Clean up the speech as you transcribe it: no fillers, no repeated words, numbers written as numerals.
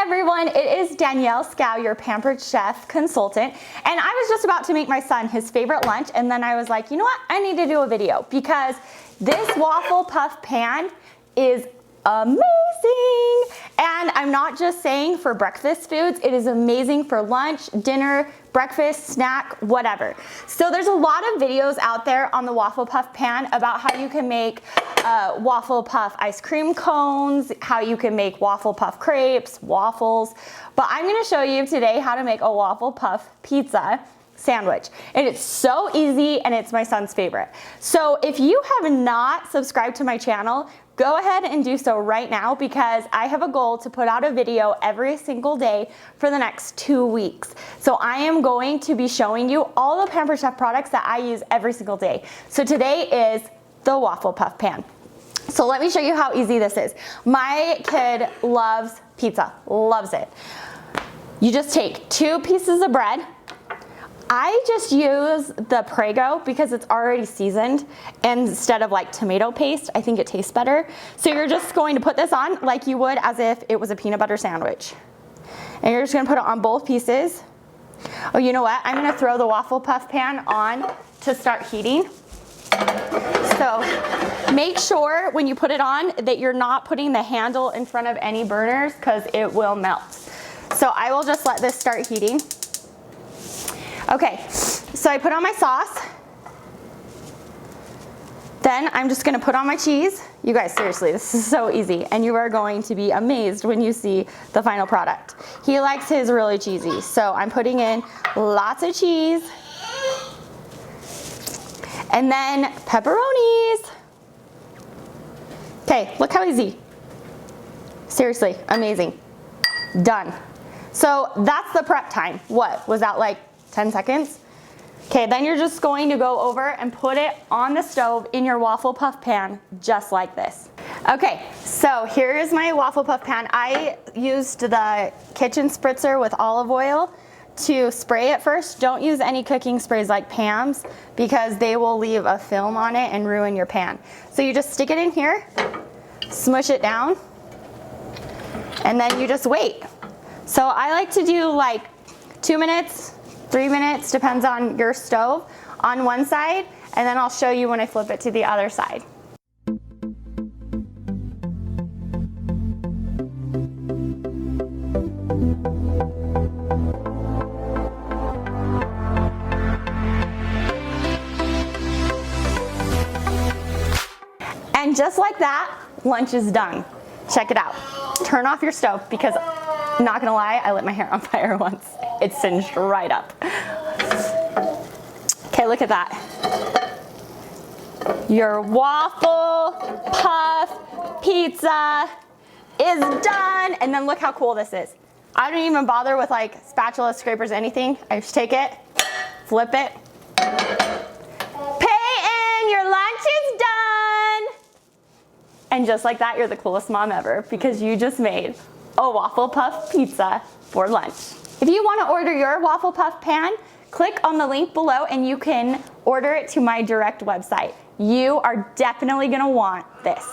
everyone, it is Danielle Scow, your Pampered Chef consultant, and I was just about to make my son his favorite lunch, and then I was like, you know what, I need to do a video because this waffle puff pan is amazing. And I'm not just saying for breakfast foods, it is amazing for lunch, dinner, breakfast, snack, whatever. So there's a lot of videos out there on the waffle puff pan about how you can make waffle puff ice cream cones, how you can make waffle puff crepes, waffles, but I'm gonna show you today how to make a waffle puff pizza sandwich. And it's so easy and it's my son's favorite. So if you have not subscribed to my channel, go ahead and do so right now because I have a goal to put out a video every single day for the next 2 weeks. So I am going to be showing you all the Pampered Chef products that I use every single day. So today is the waffle puff pan. So let me show you how easy this is. My kid loves pizza, loves it. You just take 2 pieces of bread. I just use the Prego because it's already seasoned instead of like tomato paste. I think it tastes better. So you're just going to put this on like you would as if it was a peanut butter sandwich. And you're just gonna put it on both pieces. Oh, you know what? I'm gonna throw the waffle puff pan on to start heating. So make sure when you put it on that you're not putting the handle in front of any burners because it will melt. So I will just let this start heating. Okay, so I put on my sauce. Then I'm just gonna put on my cheese. You guys, seriously, this is so easy and you are going to be amazed when you see the final product. He likes his really cheesy, so I'm putting in lots of cheese. And then pepperonis. Okay, look how easy. Seriously, amazing. Done. So that's the prep time. What, was that like 10 seconds? Okay, then you're just going to go over and put it on the stove in your waffle puff pan, just like this. Okay, so here is my waffle puff pan. I used the kitchen spritzer with olive oil to spray it first. Don't use any cooking sprays like Pam's because they will leave a film on it and ruin your pan. So you just stick it in here, smush it down, and then you just wait. So I like to do like 2 minutes, 3 minutes, depends on your stove, on one side, and then I'll show you when I flip it to the other side. And just like that, lunch is done. Check it out. Turn off your stove because, not gonna lie, I lit my hair on fire once. It singed right up. Okay, look at that. Your waffle puff pizza is done. And then look how cool this is. I don't even bother with like spatula, scrapers, anything. I just take it, flip it. Peyton, your lunch is done. And just like that, you're the coolest mom ever because you just made a waffle puff pizza for lunch. If you want to order your waffle puff pan, click on the link below and you can order it to my direct website. You are definitely going to want this.